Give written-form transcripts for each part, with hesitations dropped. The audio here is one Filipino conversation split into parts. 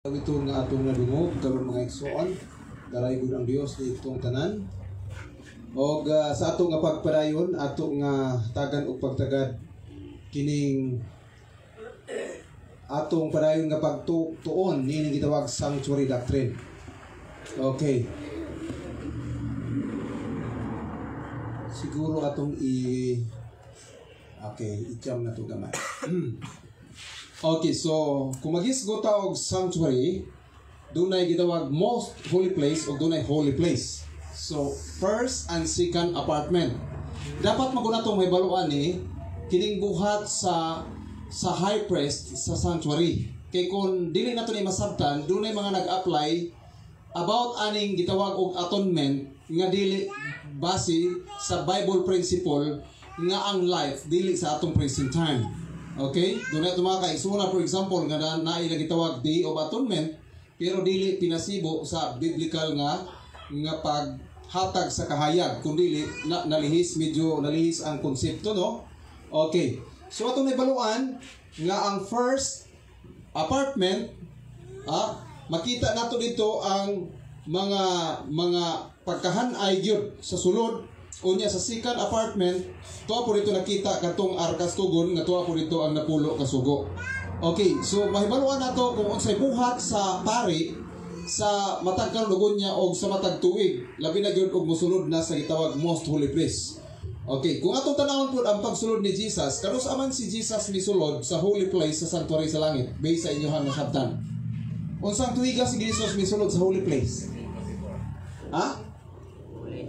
Ito nga atong nadungog karon mga igsoon, daray gud ang Dios itong tanan. Og sa ato nga pagpadayon, ato nga tagan og pagtagad kining atong padayon nga pagtuon nining gitawag sanctuary doctrine. Okay. Siguro atong i-jam na to gamay. Okay, so kung maghisgot ta og sanctuary, dunay gitawag most holy place o dunay holy place. So first and second apartment. Dapat maguna tong may baluan ni kining buhat sa high priest sa sanctuary. Kay kung dili nato ni masabtan, dunay mga nag-apply about aning gitawag og atonement nga dili base sa Bible principle nga ang life dili sa atong present time. Okay? Doon na ito mga kaisuna, for example, nga nailang gitawag Day of Atonement, pero dili pinasibo sa biblical nga paghatag sa kahayag, kundi medyo nalihis ang konsepto, no? Okay. So atong naibaluan nga ang first apartment, makita nato dito ang mga pagkahanay gyud sa sulod. Unya sa second apartment, tuwa po dito nakita katong arkas tugon nga tuwa po dito ang napulo kasugo. Okay, so mahibaluan nato kung unsay buhat sa pari sa matag kalugon niya og sa matag tuig. Labi na gyud og mosulod na sa gitawag most holy place. Okay, kung atong tanawon po ang pagsulod ni Jesus, kanus aman si Jesus misulod sa holy place sa sanctuary sa langit, based sa inyohang nasabtan. Unsang tuiga si Jesus misulod sa holy place?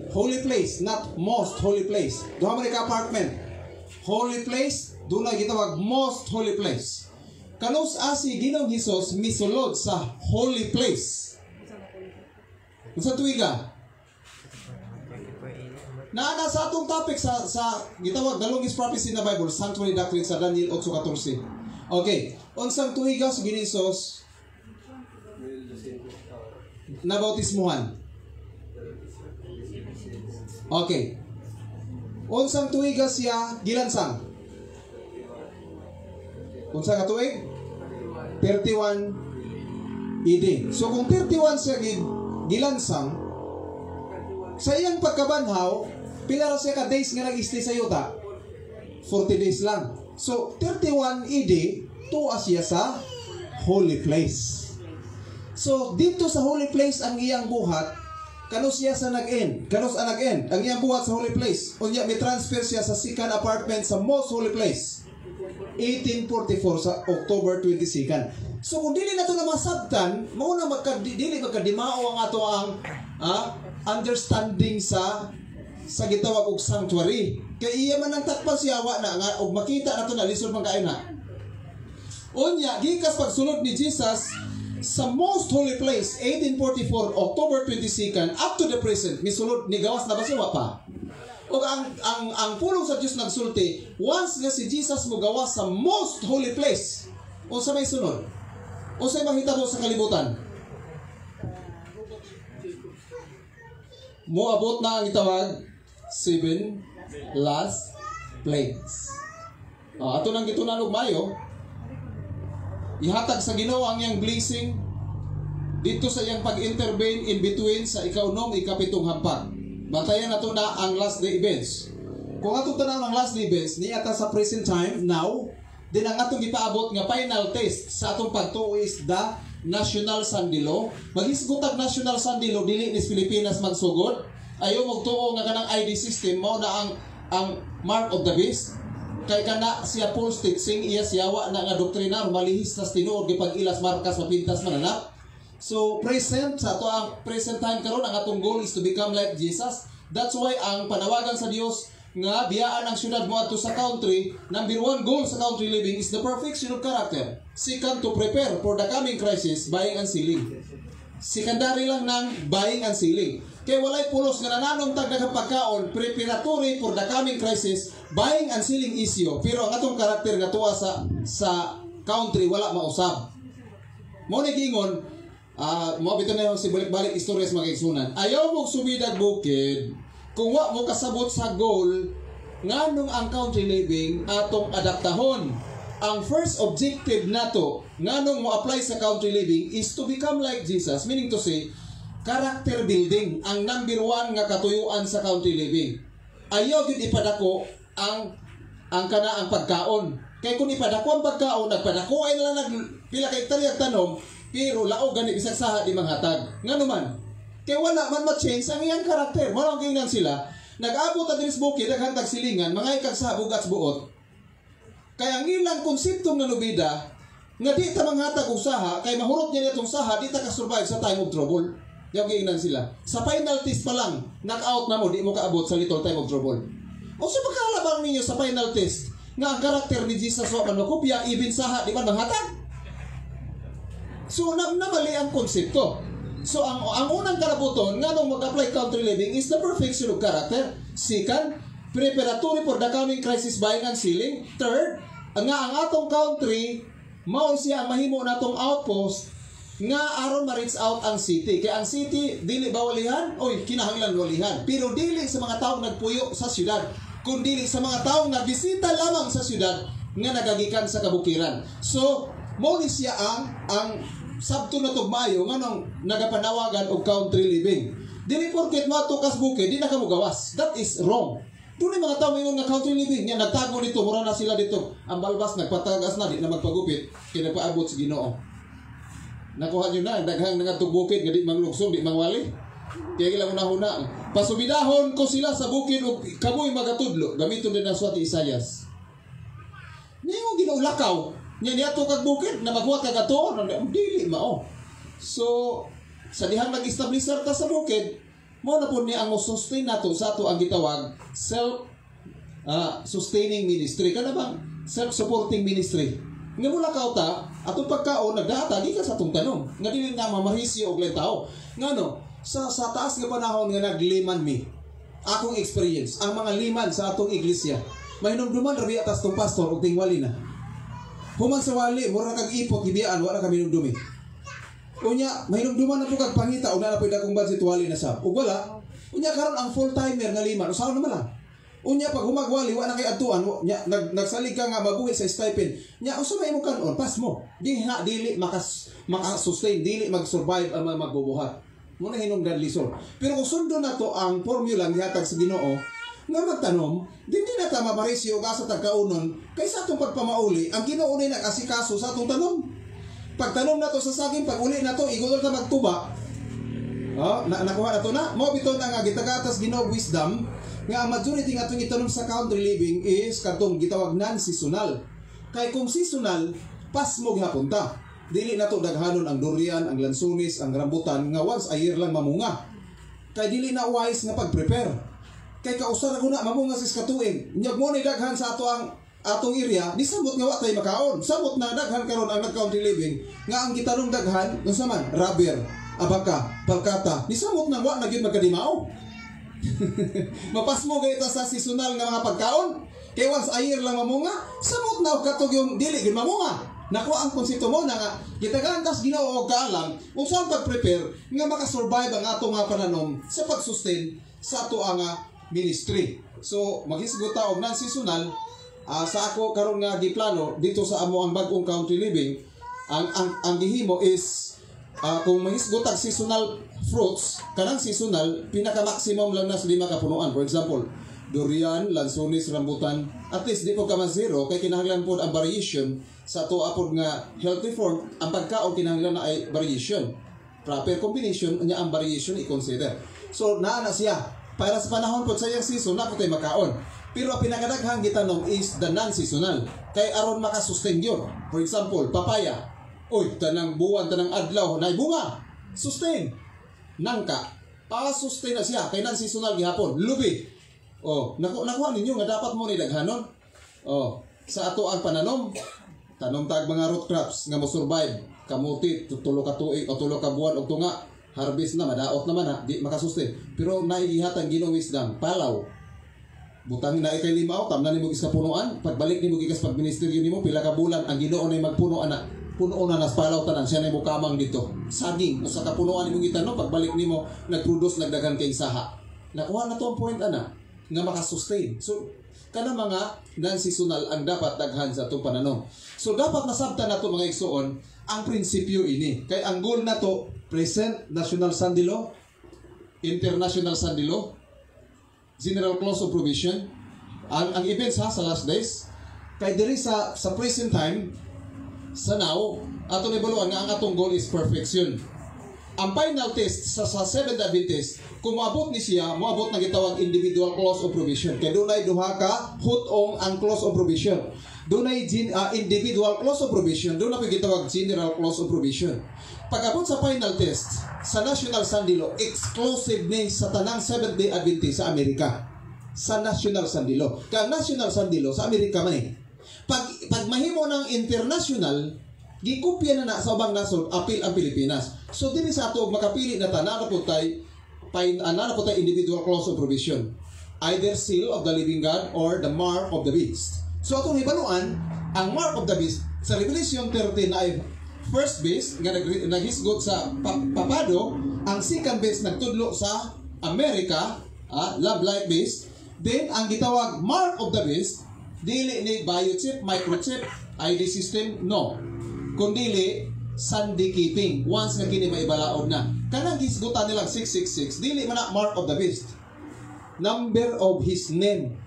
Holy place, not most holy place. Duha man ka apartment. Holy place, doon na gitawag most holy place. Kanus asi Ginoong Hesus misulod sa holy place. Unsa tuiga? Naana sa atong topic sa gitawag the longest prophecy in the Bible, sanctuary doctrine sa Daniel 8:14. Okay, unsang tuiga si Ginoong Hesus na bautismuhan? Okay. Unsang tuiga siya gilansang? Unsang ka tuig? 31 AD. So kung 31 siya gilansang, sa iyang pagkabanhaw, pila ra siya ka days nga nag-stay sa yuta? 40 days lang. So 31 AD, tuwa siya sa holy place. So dito sa holy place ang iyang buhat. Kanus siya sa nag-end. Kanus ang nag-end. Ang iyang buhat sa holy place. Unya, may transfer siya sa second apartment sa most holy place. 1844 sa October 22nd. So, kung dili na ito na masabtan, mauna dili magkadimao ang ato ang understanding sa gitawag og sanctuary. Kaya iya man ang takpan siya, wa na nga, og makita na ito na, lisod man kain na. Unya, gikas pagsunod ni Jesus, sa most holy place, 1844, October 22nd, up to the present, misulod ni gawas na ba siya pa? O ang pulong sa Diyos nagsulti, once nga si Jesus mo gawas sa most holy place, o sa may sunod, o sa mahita mo sa kalibutan, moabot na ang itawag 7 last plagues. Ato nang gitunan og mayo, ihatag sa Ginoo ang iyang blessing dito sa iyang pag-intervene in between sa ika-6, ika-7 hampag. Bantayan nato na ang last day events. Kung atong tanaw ang last day events ni ata sa present time now, din ang atong gipaabot nga final test sa atong pagtuo is the National Sunday Law. Maghisgotag National Sunday Law dili ni Pilipinas magsugod. Ayo magtuo nga kanang ID system mao na ang mark of the beast. Kay kana siya Paul Stitzing iya siyawa na nga doktrina malihis sa tinuod gipag ilas markas mapintas mananap. So present sa ato ang present time karon ang atong goal is to become like Jesus. That's why ang panawagan sa Dios nga biyaan ang syudad mo adto sa country, number 1 goal sa country living is the perfection of character. Second, to prepare for the coming crisis, buying and selling. Secondary lang ng buying and selling. Kaya walay pulos nga nananong tagdagang pagkaon, preparatory for the coming crisis, buying and selling issue. Pero ang atong karakter nga tuwa sa country, wala mausab. Mo ni gingon, mo bitaw na yung si balik-balik istorya sa mga igsunan. Ayaw mo sumidag bukid, kung wa mo kasabot sa goal, nganong ang country living atong adaptahon. ang first objective nato nganong mo apply sa country living is to become like Jesus, meaning to say character building ang number one nga katuyuan sa country living. Ayaw gyud ipadako ang pagkaon. Kay kung ipadako ang pagkaon, nagpadako ay na pila kay hektaryag tanom, pero laog gani bisag saha di manghatag. Ngano man? Kay wala man ma-change ang iyang karakter. Mao ang sila. Nag-abot at dinis bukid, naghantag silingan, mga ikag sa bugats buot. Kaya ang ilang konseptong nanubida, nga di ta manghatag og saha, kay mahurot niya itong saha, di ta ka-survive sa time of trouble. Yung giingnan sila. Sa final test pa lang, knock-out na mo, di mo kaabot sa little time of trouble. O sa pagkalabang ninyo sa final test, nga ang karakter ni Jesus wa man makopya, even saha, di ba manghatag? So, namali ang konsepto. So, ang unang karabuton, nga nung mag-apply country living is the perfection of character. Second, preparatory for the coming crisis buying and selling. Third, nga ang atong country mao siya ang mahimo natong outpost nga aron ma-reach out ang city. Kaya ang city dili ba walihan? Oy, kinahanglan walihan. Pero dili sa mga taong nagpuyo sa syudad, kundi sa mga taong nagbisita lamang sa syudad nga nagagikan sa kabukiran. So, mao ni siya ang sabto na tugmayo nga nang nagapanawagan og country living. Dili porket matukas bukid di na kamo gawas. That is wrong. Doon mga tao ngayon nga country living, nga nagtago dito, mura na sila dito. Ang balbas, nagpatagas na, di na magpagupit, kinapaabot sa Ginoo. Nakuha nyo na, daghang nangatog bukid, nga di manglugsong, di mangwali. Kaya kailang una-una. Pasubidahon ko sila sa bukid, o kamoy magatudlo. Gamiton din ang suwati Isayas. Ngayon mo ginuulakaw. Niya to kag bukid, na maghuwa kag ato, dili mao. So, sa dihang nag-establisher ta sa bukid, mo na po niya ang sustain nato sa ato ang gitawag self-sustaining ministry. Kana bang self-supporting ministry? Nga mula kauta, atong pagkaon, nagdata, di ka sa atong tanong. Nga dili na mamahisyo og tao. Nga no, sa taas nga panahon nga nagliman mi, akong experience, ang mga liman sa atong iglesia, mahinumduman rabi atas tong pastor og tingwali na. Human sa wali, mura kag ipot, ibiyaan, wala kami numdumi. Unya, mahinumduman na po kag pangita o na po akong budget wali na sa. O wala, unya karon ang full-timer nga liman. O saan naman lang? Unya, pag humagwali, wala kay atuan, nagsalig ka nga mabuhi sa stipend. Nya, usa may mo kanon, pas mo. Di ha, dili makasustain, dili mag-survive ang magbubuhat. Muna hinungdan lisod. Pero kung sundo na to ang formula nga hatag sa Ginoo, nga magtanom, di na ta maparisyo ka sa tagkaunon, kaysa itong pagpamauli, ang Ginoo na nag-asikaso sa itong tanom. Pagtanom na to sa saging, pag uli na to, igulol ka magtuba. Nakuha na to na. Mo bito na nga, gitagatas Ginoo wisdom, nga ang majority nga itong itanong sa country living is katong gitawag non-seasonal. Kaya kung seasonal, pas mo gihapunta. Dili na to daghanon ang durian, ang lansunis, ang rambutan, nga once a year lang mamunga. Kaya dili na wise nga pag-prepare. Kaya kausara ko na, mamunga sis katuig. Nyag mo ni daghan sa ato atong area, di sabot nga wa tay makaon. Sabot na daghan karon ang nag-country living nga ang gitanong daghan unsa man rubber, abaka, palkata. Di sabot na wa na gyud magkadimao. Mapas mo gayta sa seasonal nga mga pagkaon. Kay once a year lang mamunga, sabot na katog yung dili gyud mamunga. Nakuha ang konsepto mo na nga gitagaan tas Ginoo og kaalam unsa pag-prepare nga makasurvive ang ato nga pananom sa pag-sustain sa ato nga ministry. So maghisgot ta og non-seasonal. Sa ako karon nga giplano dito sa amo ang bag-ong country living, ang gihimo is kung mahisgotag seasonal fruits, kanang seasonal pinaka-maximum lang na sa 5 ka punuan. For example, durian, lansunis, rambutan, at least di ko ka zero kay kinahanglan pod ang variation sa ato apod nga healthy form. Ang pagkaon kinahanglan na ay variation. Proper combination nya ang variation i-consider. So naa na siya para sa panahon pod sa iyang season na putay makaon. Pero ang pinakadaghang gitanong is the non-seasonal. Kay aron makasustain yun. For example, papaya. Oy, tanang buwan, tanang adlaw, na bunga. Sustain. Nangka. Sustain na siya. Kay non-seasonal gihapon. Lubi. Nakuha ninyo nga dapat mo ni daghanon. Sa ato ang pananom, tanom tag mga root crops nga mo survive. Kamuti, tulo ka tuig o tulo ka buwan o tunga. Harvest na, madaot naman ha. Di makasustain. Pero naigihatang Ginoo wisdom, palaw. Butang na ikay limaw, tamnan ni mo gis kapunuan, pagbalik ni mo gikas pagministeryo nimo pila ka bulan ang Ginoo nay magpuno ana. Puno na nas palaw tanan siya nay mo kamang dito. Saging usa ka punuan nimo gitano pagbalik nimo nagproduce nagdagan kay saha. Nakuha na to ang point ana nga makasustain. So kana mga non-seasonal ang dapat daghan sa atong pananom. So dapat masabtan nato mga igsoon ang prinsipyo ini. Kay ang goal nato present national Sunday law, international Sunday law, general clause of provision, ang events ha sa last days. Kay diri sa present time sa now ato ibaluan nga ang atong goal is perfection. Ang final test sa Seventh Adventist, kung moabot ni siya, moabot na gitawag individual clause of provision. Kaya dunay duha ka hutong ang clause of provision. Dunay individual clause of provision, doon na gitawag general clause of provision. Pag-abot sa final test sa National Sunday Law, exclusive ni sa tanang Seventh-day Adventist sa Amerika. Sa National Sunday Law. Kaya National Sunday Law sa Amerika man eh. Pag mahimo ng international, gikopya na sa ubang nasod, apil ang Pilipinas. So dili sa ato makapili na tanan po tay individual clause of provision. Either seal of the living God or the mark of the beast. So atong hibaluan, ang mark of the beast sa Revelation 13 ay first base nga naghisgot sa papado, ang second base nagtudlo sa Amerika, love life base. Then ang gitawag mark of the beast dili ni biochip, microchip, ID system, no. Kundili Sunday keeping once nga kini maibalaod na. Kanang gisgutan nilang 666 dili man na mark of the beast. Number of his name.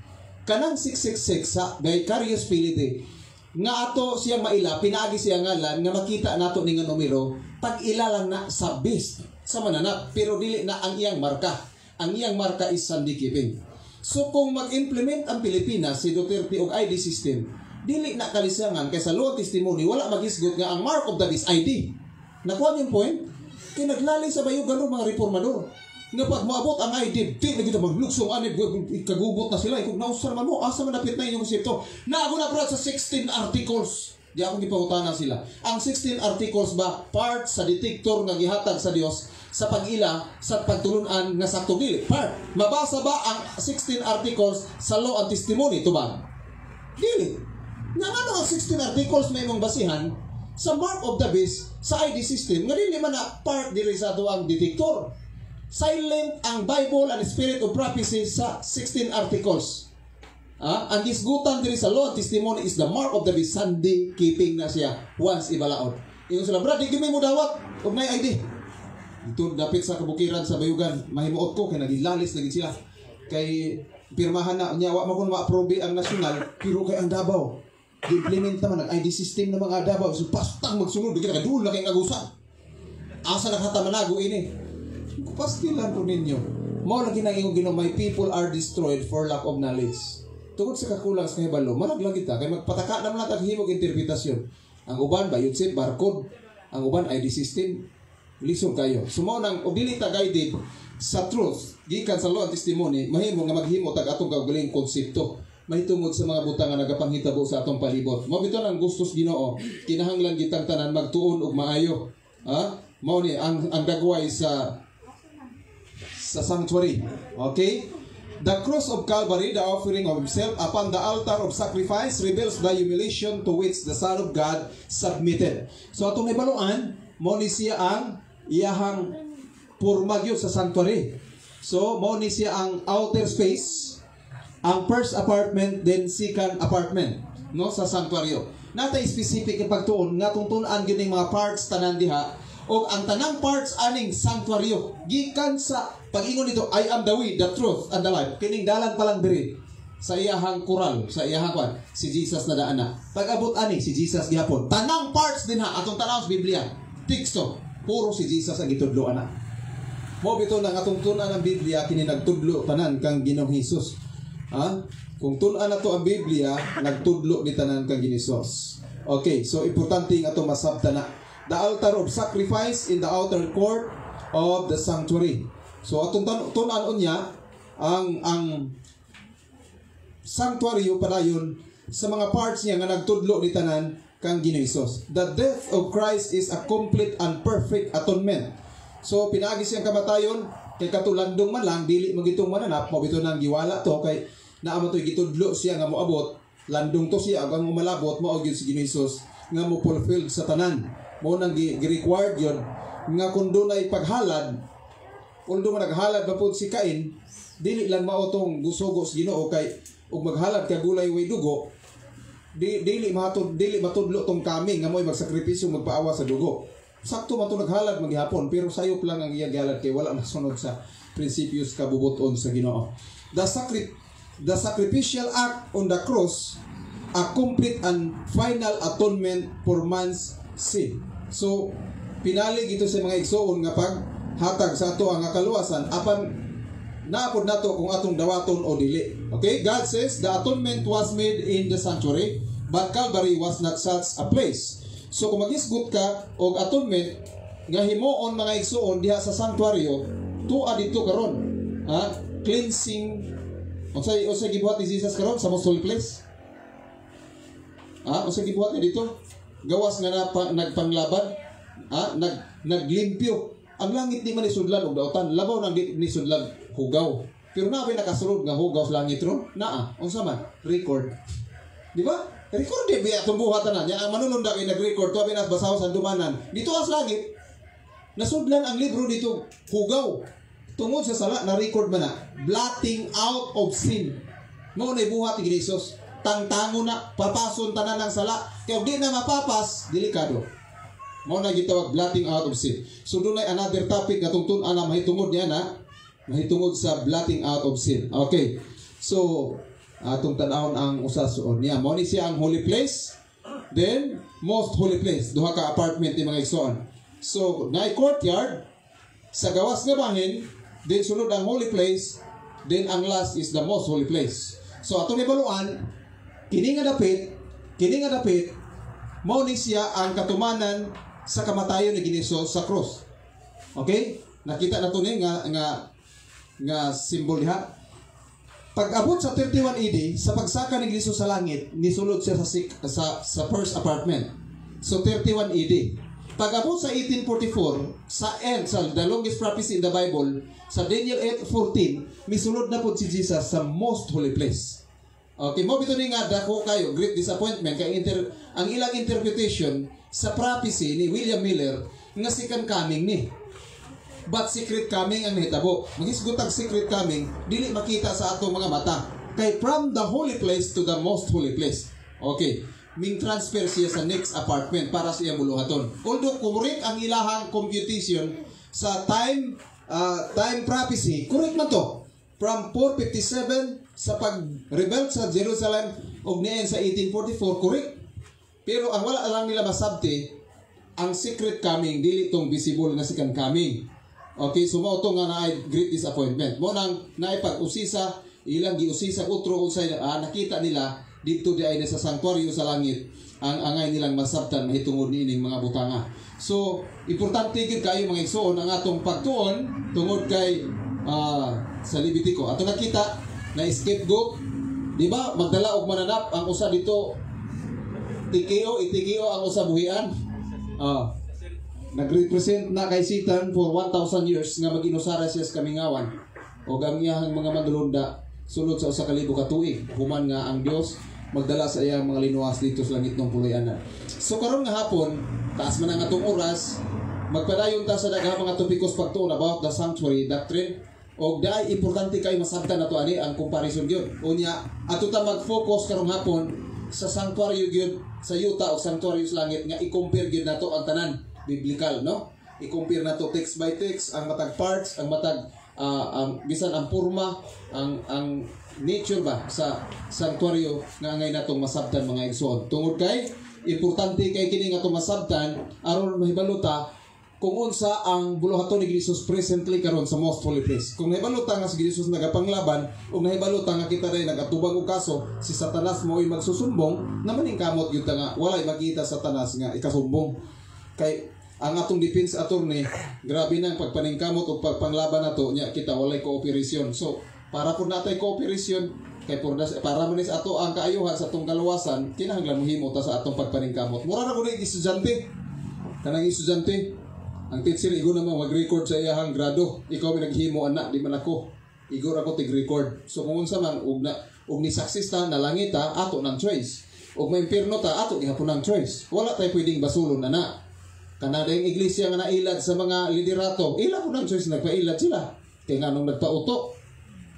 Kanang 666 sa vicarious piety nga ato siyang maila, pinaagi siya ngalan nga makita nato ni nga numero pag ilalang na sa beast sa mananap, pero dili na ang iyang marka. Ang iyang marka is Sunday keeping. So kung mag-implement ang Pilipinas si Duterte og ID system, dili na kalisangan kay sa law testimony wala magisgot nga ang mark of the beast ID. Nakuha yung point? Kay naglali sa bayugan mga reformador. Nga pag moabot ang ID, di na kita magluksong anib, kagubot na sila. Kung nausar man mo, asa man napit na inyong konsepto. Naago na bro sa 16 articles. Di akong ipahutanan sila. Ang 16 articles ba, part sa detector nga gihatag sa Dios sa pag-ila, sa pagtulunan nga sakto dili. Part. Mabasa ba ang 16 articles sa law and testimony? Ito ba? Dili. Nga ano ang 16 articles may mong basihan sa mark of the beast sa ID system nga dili man na part diri sa ang detector. Silent ang Bible and Spirit of Prophecy sa 16 articles. Ang gisgutan diri sa law and testimony is the mark of the beast. Sunday keeping na siya once ibalaod. Ingon sila, brad, di mo dawat og may ID. Ito dapit sa kabukiran sa bayugan, mahimuot ko kay nagilalis lagi sila. Kay pirmahan na niya wa man ma-approve ang nasyonal, pero kay ang Davao implement naman ang ID system ng mga Davao. So pastang magsunod di ka dula kay agusan. Asa nakatamanago ini? Pastilan ko ninyo. Mao lagi nang ingon Ginoo, my people are destroyed for lack of knowledge. Tungod sa kakulang sa kahibalo, malaglag kita kay magpataka naman natag himog interpretasyon. Ang uban biochip, barcode, ang uban ID system. Lisod kayo. Sumo nang dili ta guided sa truth gikan sa law and testimony, mahimo nga maghimo tag atong kaugaling konsepto. Mahitungod sa mga butang nga nagapanghitabo sa atong palibot. Mao bitaw ang gustos Ginoo, kinahanglan gitang tanan magtuon og maayo. Mao ni ang dagway sa sanctuary. Okay? The cross of Calvary, the offering of himself upon the altar of sacrifice, reveals the humiliation to which the Son of God submitted. So atong ibaluan, mao ni siya ang iyahang purmagyo sa sanctuary. So mao ni siya ang outer space, ang first apartment, then second apartment, no, sa sanctuaryo. Natay specific ang pagtuon nga tungtun-an gyud ning mga parts tanan diha, o ang tanang parts aning sanctuaryo gikan sa pag-ingon nito, I am the way, the truth, and the life. Kining dalan pa lang diri sa iyahang kural, sa iyahang kwan, si Jesus na daan na. Pag-abot ani si Jesus gihapon. Tanang parts din ha atong tanaw sa Biblia. Teksto, puro si Jesus ang gitudlo ana. Mo bitaw nang atong tun-an ang Biblia kini nagtudlo tanan kang Ginoong Hesus. Kung tun-an nato ang Biblia, nagtudlo ni tanan kang Ginoos. Okay, so importante nga ato masabtan na. The altar of sacrifice in the outer court of the sanctuary. So atong tun-an unya ang sanctuaryo padayon sa mga parts niya nga nagtudlo ni tanan kang Ginoos. The death of Christ is a complete and perfect atonement. So pinaagi siyang kamatayon kay katulandong man lang dili magitong mananap, mo bito nang giwala to kay naa mo toy gitudlo siya nga moabot, landong to siya ang malabot mao gyud si Ginoos nga mo fulfill sa tanan. Mo nang gi-required yon nga kun dunay paghalad, kung doon naghalad pa po si Cain, dili lang maotong gusugos Ginoo kay ug maghalad ka gulay way dugo, dili matudlo tong kami nga mo'y magsakripisyo magpaawa sa dugo. Sakto man to naghalad maghapon, pero sayop lang ang iyang gihalad kay wala nasunod sa prinsipyos kabubuton sa Ginoo. The sacrificial act on the cross a complete and final atonement for man's sin. So pinalig ito sa mga igsoon nga paghatag sa ato ang kaluwasan apan naapod nato kung atong dawaton o dili. Okay? God says the atonement was made in the sanctuary, but Calvary was not such a place. So kung magisgot ka og atonement nga himuon mga igsoon diha sa sanctuaryo, tuwa dito karon. Cleansing unsay gibuhat ni Jesus karon sa most holy place? Unsay gibuhat niya dito? Gawas nga nagpanglaban, naglimpyo. Ang langit di man isudlan og daotan, labaw nang di ni sudlan hugaw. Pero naabay nakasulod nga hugaw sa langit ron? Unsa man? Record. Di ba? Record di biya itong buhatan na niya. Ang manununda kayo nag-record, tuwa binasbasaw sa dumanan. Dito as langit, nasudlan ang libro dito, hugaw. Tungod sa sala, na-record man na. Blotting out of sin. Mo na ibuhat ni Jesus. Tangtango na, papason tanan ng sala. Kaya di na mapapas, delikado. Mo na gitawag blotting out of sin. So doon ay another topic na tungtun na mahitungod niya na mahitungod sa blotting out of sin. Okay. So atong tanahon ang usasuon niya. Mo ni siya ang holy place, then most holy place. Duha ka apartment ni mga igsoon. So naay courtyard sa gawas nga bahin, then sunod ang holy place, then ang last is the most holy place. So atong ibaluan, kini nga dapit mao ni siya ang katumanan sa kamatayon ni Hesus sa cross. Okay? Nakita na to ni nga symbol diha. Pag-abot sa 31 AD, sa pagsaka ni Hesus sa langit, nisulod siya sa first apartment. So 31 AD. Pag-abot sa 1844, sa the longest prophecy in the Bible, sa Daniel 8:14, misulod na po si Jesus sa most holy place. Okay, mo bito ni nga dako kayo, great disappointment kay ang ilang interpretation sa prophecy ni William Miller nga second coming ni. But secret coming ang nahitabo. Magisgutag secret coming, dili makita sa atong mga mata. Kay from the holy place to the most holy place. Okay, ming transfer siya sa next apartment para siya buluhaton. Although correct ang ilahang computation sa time prophecy, correct man to. From 457 sa pag-rebel sa Jerusalem og niyan sa 1844, correct. Pero ang wala lang nila masabti, ang secret coming, dili itong visible na second coming. Okay, so mao to nga naay great disappointment. Mo nang naay pag-usisa, ilang giusisa utro unsay nakita nila dito di ay sa sanctuary sa langit, ang angay nilang masabtan mahitungod niining mga butanga. So, importante gid kayo mga igsoon ang atong pagtuon tungod kay sa Levitico. Ato nakita na scapegoat, di ba? Magdala og mananap ang usa dito itikio ang usa buhian. Nagrepresent na kay Satan for 1,000 years nga mag-inusara siya sa kamingawan o gamiyahang mga manulunda sulod sa usa ka libo ka tuig. Human nga ang Dios magdala sa iyang mga linuwas dito sa langit ng puloy-anan. So karon nga hapon, taas man ang atong oras, magpadayon ta sa daghang mga topikos pagtuon about the sanctuary doctrine. Og daay importante kay masabtan nato ani ang comparison gyud. Unya ato ta mag-focus karong hapon sa sanctuary gyud sa yuta o sanctuary sa langit nga i-compare gyud nato ang tanan biblical, no? I-compare nato text by text ang matag parts, ang matag bisan ang porma, ang nature ba sa sanctuaryo nga ngay natong masabtan mga igsoon. Tungod kay importante kay kini nga atong masabtan aron mahibaluta kung unsa ang buluhaton ni Jesus presently karon sa most holy place. Kung nahibaluta nga si Jesus nagapanglaban o nahibaluta nga kita rin nagatubang og kaso si Satanas mo'y magsusumbong, naman kamot gyud nga walay makita Satanas nga ikasumbong. Kay ang atong defense attorney, grabe nang pagpaningkamot o pagpanglaban nato nya kita walay kooperasyon. So para po natay kooperasyon kay para man sa ato ang kaayuhan sa atong kaluwasan, kinahanglan mohimo ta sa atong pagpaningkamot. Mura na kuno estudyante. Kanang estudyante, ang teacher igo naman mag-record sa iyang grado. Ikaw may naghimo anak, di man ako. Igo ra ko tig-record. So kung unsa man ug ni success ta nalangit ta ato ng choice. Ug may impierno ta ato gihapon ng choice. Wala tay pwedeng basulon ana. Kanada yung iglesia nga nailad sa mga liderato, ila po ng choice nagpailad sila. Kaya nga nung nagpauto,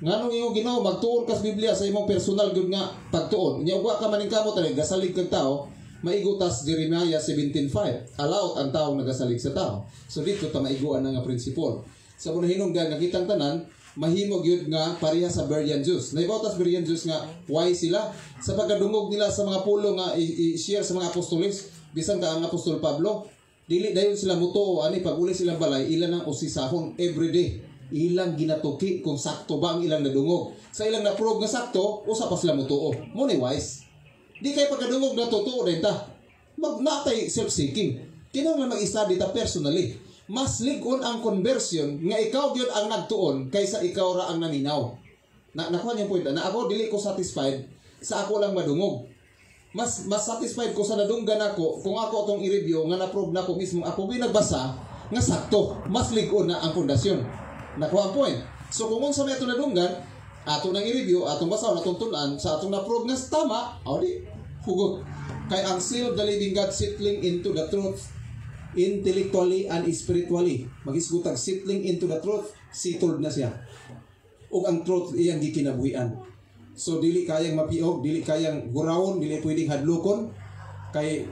Nganong imo Ginoo magtuon kas Biblia sa imong personal gud nga pagtuon. Nya ugwa ka maning kamot ani gasalig kag tao, maigutas Jeremiah 17:5. Allowed ang tao nagasalig sa tao. So dito ta maiguan nga prinsipyo. Sa muna hinungdan nga kitang tanan, mahimo gyud nga pareha sa Berean Jews. Naibotas Berean Jews nga why sila sa pagkadungog nila sa mga pulo nga i-share sa mga apostoles, bisan ka ang apostol Pablo, dili dayon sila mutuo ani pag uli silang balay ilan ang usisahon everyday. Ilang ginatuki kung sakto ba ang ilang nadungog. Sa ilang na-prove nga sakto, usa pa sila mutuo. Mo ni wise. Di kay pagkadungog na totoo rin ta. Magnatay self-seeking. Kinahanglan mag-study ta personally. Mas ligon ang conversion nga ikaw gyud ang nagtuon kaysa ikaw ra ang naminaw. Nakuha niyo point na ako dili ko satisfied sa ako lang madungog. Mas satisfied ko sa nadunggan ako kung ako atong i-review nga na-prove na ko mismo ako nagbasa nga sakto. Mas ligon na ang pundasyon. Nakuha ang point. So kung unsa may ito nadunggan, ato nang i-review, atong basaw, atong tunan, sa atong na-prove nga tama, di, hugot. Kay ang seal of the living God settling into the truth intellectually and spiritually. Magisgutag settling into the truth, settled na siya. Ug ang truth iyang gikinabuhian. So dili kayang mapiog, dili kayang gurawon, dili pwedeng hadlokon, kay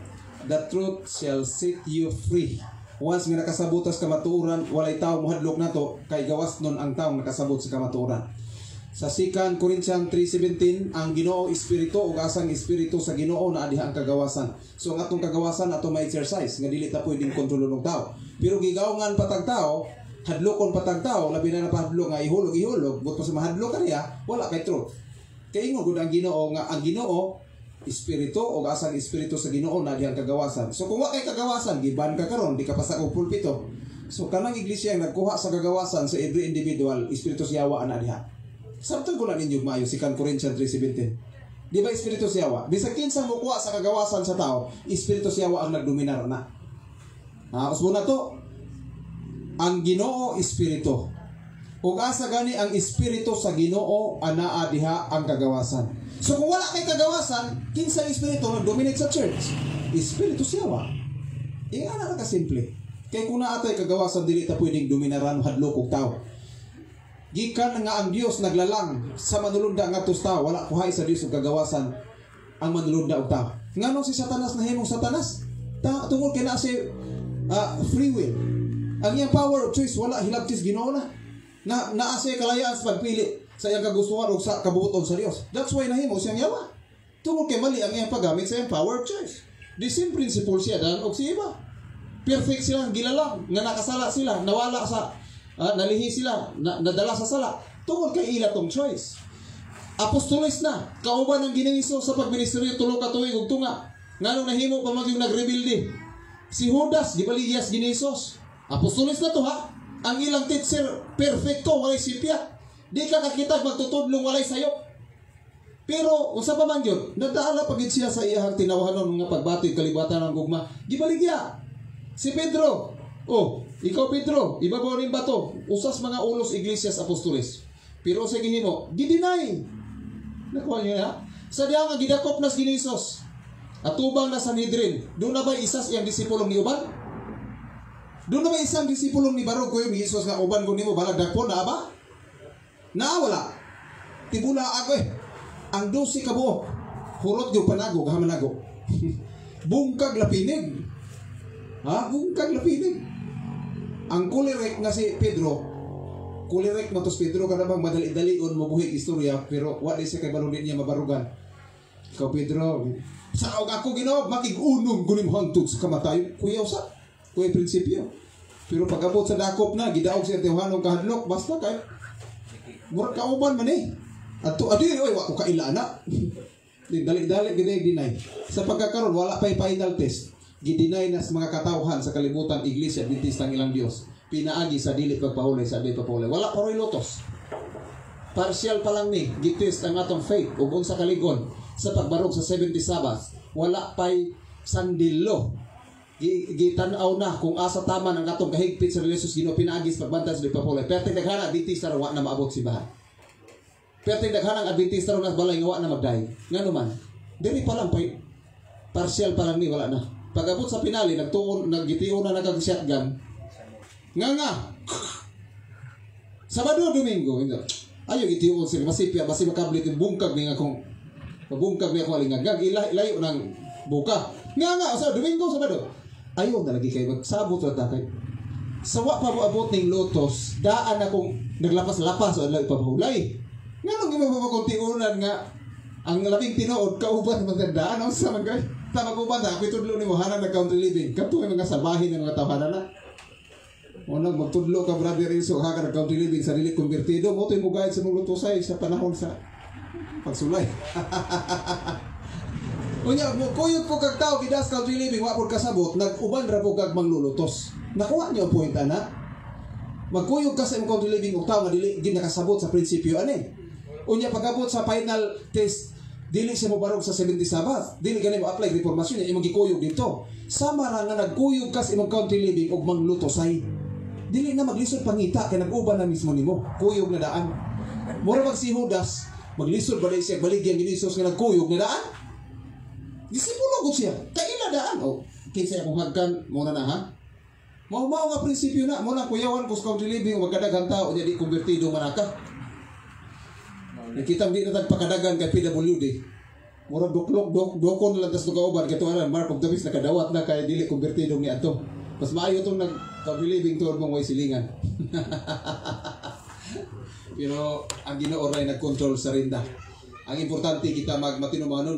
the truth shall set you free. Once nga nakasabutas kamatuoran, walay tao mohadlok nato kay gawas nun ang taong nakasabot sa kamatuoran. Sa 2 Corinthians 3:17, ang Ginoo espiritu ug asang espiritu sa Ginoo na diha ang kagawasan. So ang atong kagawasan ato ma-exercise nga dili ta pwedeng kontrolon ng tao. Pero gigawngan patag tao, hadlokon patag tao, labi na napahadlok nga ihulog, but sa mahadlok kaniya, wala kay truth. Kay ingon gud ang Ginoo nga ang Ginoo espiritu o asang espiritu sa Ginoo na diyang kagawasan. So kung wa kay kagawasan, giban ka karon, di ka pa sa pulpito. So kanang iglesia ang nagkuha sa kagawasan sa every individual, espiritu siyawa ana diha. Samtang ko lang ninyo mayo si 2 Corinthians 3:17. Di ba espiritu siyawa? Bisag kinsa mo kuha sa kagawasan sa tao, espiritu siyawa ang nagdominar na. Usbo na to. Ang Ginoo espiritu. Ug asa gani ang espiritu sa Ginoo anaa diha ang kagawasan. So kung wala kay kagawasan, kinsa espiritu nag-dominate sa church? Espiritu siyawa. Ingana ra ka simple. Kay kung naatay kagawasan dili ta pwedeng dominaran hadlok og tao. Gikan nga ang Dios naglalang sa manulunda ngadto sa tao, wala kuhay sa Dios og kagawasan ang manulunda og tao. Nganong si Satanas nahimong Satanas? Tungod kay na si free will. Ang iyang power of choice wala hilabtis Ginoo na. Naa siya kalayaan sa pagpili sa iyang kagustuhan o sa kabubuton sa Dios. That's why nahimo siyang yawa. Tungod kay mali ang iyang paggamit sa iyang power of choice. The same principle siya dan og si iba. Perfect sila gilalang nga nakasala sila, nawala sa nalihi sila, nadala sa sala. Tungod kay ila tong choice. Apostoles na kauban ang Ginoo sa pagministeryo tulo ka tuig ug tunga. Nganong nahimo pa magyung nagrebelde. Si Judas gibaligyas Ginoo. Apostoles na to ha. Ang ilang teacher perfecto, walay sipya. Di ka kakita magtutudlong walay sayop. Pero unsa pa man gyud, nadaala pagid siya sa iyang tinawahanon nga pagbatid kalibatan ng gugma. Gibaligya si Pedro. Ikaw Pedro, ibabaw rin ba to? Usas mga ulos iglesias apostoles. Pero sa gihimo, gidinay. Nakuha niyo ha? Sa diha nga gidakop nas Ginoo. Atubang na Sanhedrin. Doon na ba isas iyang disipulong ni uban? Doon na ba isang disipulong ni Barog ko yung Jesus nga uban ko nimo balag dagpo na ba? Wala. Tibula ako Ang 12 ka buok. Hurot yung panago, gahamanago. Bungkag lapinig. Bungkag lapinig. Ang kulirek nga si Pedro, kulirek mo tos Pedro ka namang madali-dalion mabuhig istorya, pero wala siya kay balong niya mabarugan. Ikaw Pedro, sa ako Ginoo makig-unong gunim hangtod sa kamatayon. Kuya usa, kuya prinsipyo. Pero pag-abot sa dakop na, gidaog siya tiwahanong kahadlok, basta kay murag kauban man Ato adi wa ko kaila na. Dali-dali gid-deny. Sa pagkakaroon wala pay final test. Gidinay na sa mga katawhan sa kalibutan Iglesia Adventista ng ilang Dios. Pinaagi sa dili pagpahulay sa di pagpahulay. Wala pa roy lotos. Partial pa lang ni gitest ang atong faith ug unsa kaligon sa pagbarog sa 70 Sabbath. Wala pay sandilo. Gitanaw na kung asa tama ng atong kahigpit sa religious Ginoo pinaagi sa pagbantay sa di pagpahulay. Pero daghana Adventista wa na maabot si bahan. Pero daghanang Adventista ron nas balay nga wa na magday. Ngano man? Dili pa lang pay partial pa lang ni wala na. Pag-abot sa pinali naggitiyo na nagag-shotgun. Nga. Sabado Domingo, Ayo gitiyon sila masipya basi makablit yung bungkag ni akong pabungkag ni ako alingag ilayo ng buka. Nga sa Domingo Sabado. Ayo na lagi kay magsabot ra ta kay sawa pa mo abot ning lotos daan akong naglapas-lapas o ipapahulay. Nga nung gimababakong nga ang labing tinuod kauban magandaan o sa mga tamaguban na pitudlo ni mo hanan na country living kato mga sabahin ng mga tawanan na unang magtudlo ka brother Ilso haka na country living sa dili konvertido mo to'y mugayad sa mga lutosay sa panahon sa pagsulay. Unya mo kuyog po kag tao gidas country living wa pod kasabot nag-uban ra po kag manglulutos. Nakuha niyo ang point ana. Magkuyog ka sa imong country living ug tao nga dili gid nakasabot sa prinsipyo ani. Unya pagabot sa final test dili siya mo barog sa 70 Sabbath. Dili gani mo apply reformasyon niya imong gikuyog dito. Sama ra nga nagkuyog ka sa imong country living ug manglutosay. Dili na maglisod pangita kay nag-uban na mismo nimo. Kuyog na daan. Mura mag si Judas maglisod balay siya baligyan ni Jesus nga nagkuyog na daan. Disipulo gud siya. Kaila daan o kinsa akong hagkan mo na ha. Mao nga prinsipyo na mo na kuyawan ko sa country living magkadaghang tao nya di konvertido manaka. Nakita di na tagpakadagan kay PWD. Mura dokon lang tas dugauban kay tuaran Mark of the Beast nakadawat na kay dili konvertido ni ato. Mas maayo tong country living tuod mong way silingan. Pero ang Ginoo ray nagkontrol sa rinda. Ang importante kita magmatinumanon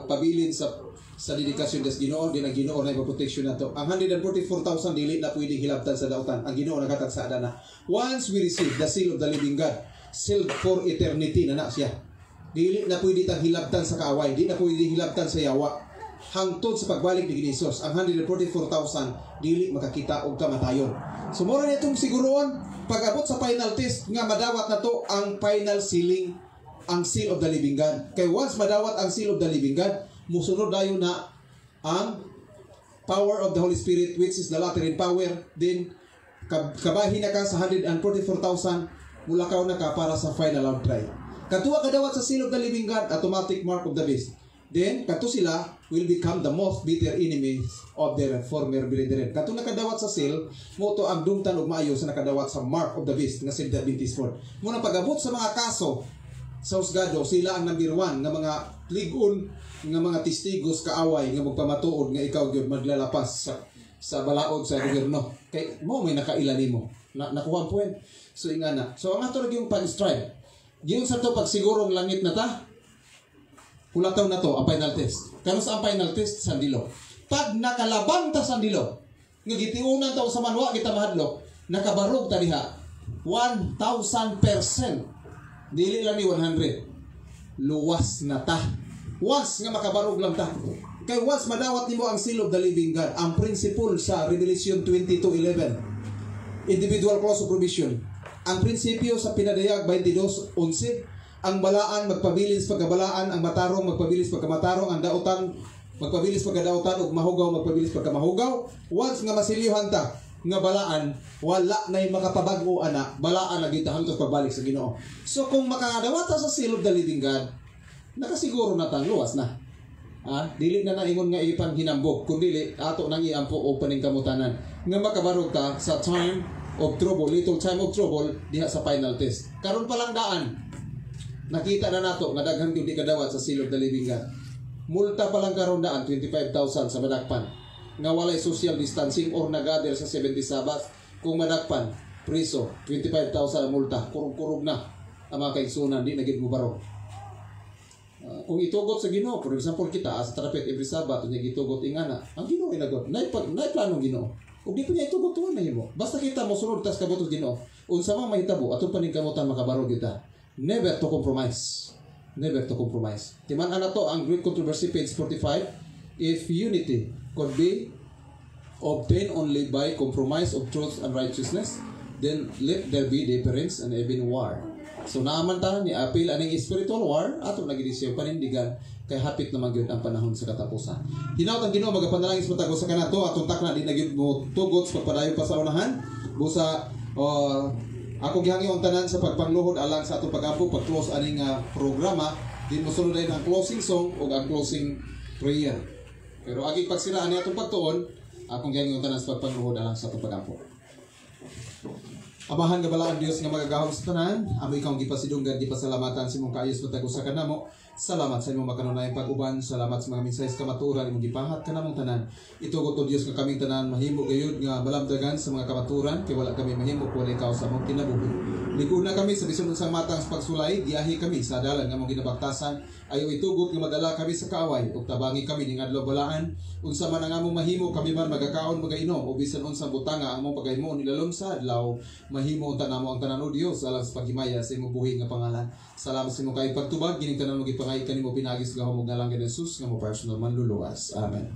pabilin sa dedikasyon des Ginoo din ang Ginoo na ipoproteksyon nato. Ang 144,000 dili na pwedeng hilabtan sa dautan. Ang Ginoo naghatag sa adana. Once we receive the seal of the living God, sealed for eternity na siya. Dili na pwede tang hilabtan sa kaaway, di na pwede hilabtan sa yawa. Hangtod sa pagbalik ni Jesus, ang 144,000 dili makakita og kamatayon. So mura na itong siguroon pag-abot sa final test nga madawat na to ang final sealing, ang seal of the living God. Kay once madawat ang seal of the living God, musunod dayon na ang power of the Holy Spirit, which is the lateral power. Then kabahin na ka sa 144,000, mulakaw na ka para sa final outcry. Katuwa kadawat sa seal of the living God, automatic mark of the beast. Then kato sila will become the most bitter enemies of their former brethren. Kato nakadawat sa seal, mo to ang dungtan og maayo sa nakadawat sa mark of the beast nga Seventh-day Adventist Fourth. Muna pag-abot sa mga kaso sa husgado, sila ang number 1 nga mga ligon nga mga testigos kaaway nga magpamatuod nga ikaw gyud maglalapas sa balaod sa gobyerno. Kay mo may nakaila nimo. Nakuha ang point. So ingana. So ang ato yung pan-strive. Giyon sa to pag sigurong langit na ta. Kulataw na to ang final test. Kano sa ang final test sandilo. Pag nakalabang ta sandilo, nga gitiunan ta sa manwa kita mahadlok, nakabarog ta diha 1,000%. Dili lang ni 100. Luwas na ta. Once nga makabarog lang ta. Kay once madawat nimo ang seal of the living God, ang principle sa Revelation 22:11. Individual clause of provision. Ang prinsipyo sa pinadayag 22:11, ang balaan magpabilis pagkabalaan, ang matarong magpabilis pagkamatarong, ang dautan magpabilis pagkadautan, ug mahugaw magpabilis pagkamahugaw. Once nga masilyohan ta nga balaan, wala na'y makapabag-o ana, balaan na gitahan to pagbalik sa Ginoo. So kung makadawat ta sa seal of the living God, nakasiguro na tang luwas na. Dili na naingon nga ipang hinambog, kundi ato nang iampo o paning kamutanan nga makabarog ta sa time of trouble, little time of trouble diha sa final test. Karon pa lang daan nakita na nato nga daghang gyud kadawat sa seal of the living God. Multa pa lang karon daan 25,000 sa madakpan nga walay social distancing or nagather sa 70 Sabbath. Kung madakpan priso 25,000 ang multa, kurog-kurog na ang mga kaigsunan, di na gid mo barog. Kung itugot sa Ginoo, for example kita sa trapet every Sabbath nya gitugot ingana, ang Ginoo inagot nay plano Ginoo ug di pa niya itugot tuwa na himo. Basta kita mo sunod tas kabutos Ginoo, unsa man mahitabo ato paning kamutan makabarog kita. Never to compromise. Never to compromise. Timan na to ang Great Controversy, page 45. If unity could be obtained only by compromise of truth and righteousness, then let there be difference and even war. So naaman tanan ni apil aning spiritual war ato nagidisyo panindigan kay hapit na magyud ang panahon sa katapusan. Hinaut ang Ginoo magapanalangin sa matag sa kanato atong takna di nagyud mo tugot sa pagpadayon pa sa unahan busa ako gihangi ang tanan sa pagpangluhod alang sa atong pag-ampo pag-close aning programa. Din mosunod din ang closing song o ang closing prayer. Pero agi pagsiraan ni atong pagtuon, akong gihangi ang tanan sa pagpangluhod alang sa atong pag-ampo. Amahan nga balaan Dios nga magagahom sa tanan, amo ikaw gipasidunggan gipasalamatan sa imong kaayos matag usa kanamo. Salamat sa imong makanunayang pag-uban, salamat sa mga mensahe kamaturan imong gipahat kanamong tanan. Itugot o Dios nga kaming tanan mahimo gayud nga malamdagan sa mga kamaturan kay wala kami mahimo kun ikaw sa among kinabuhi. Ligo na kami sa bisan unsang matang sa pagsulay, giahi kami sa dalan nga among ginabaktasan. Ayo itugot nga madala kami sa kaaway ug tabangi kami ning adlaw balaan. Unsa man ang among mahimo kami man magakaon magainom o bisan unsang butanga among pagahimo nilalom sa adlaw. Mahimo unta namo ang tanan o Dios alang sa paghimaya sa imong buhi nga pangalan. Salamat sa imong kay pagtubag gining tanan mo gipangay kanimo pinagis gahom og ngalan ni Jesus nga mo personal manluluwas. Amen.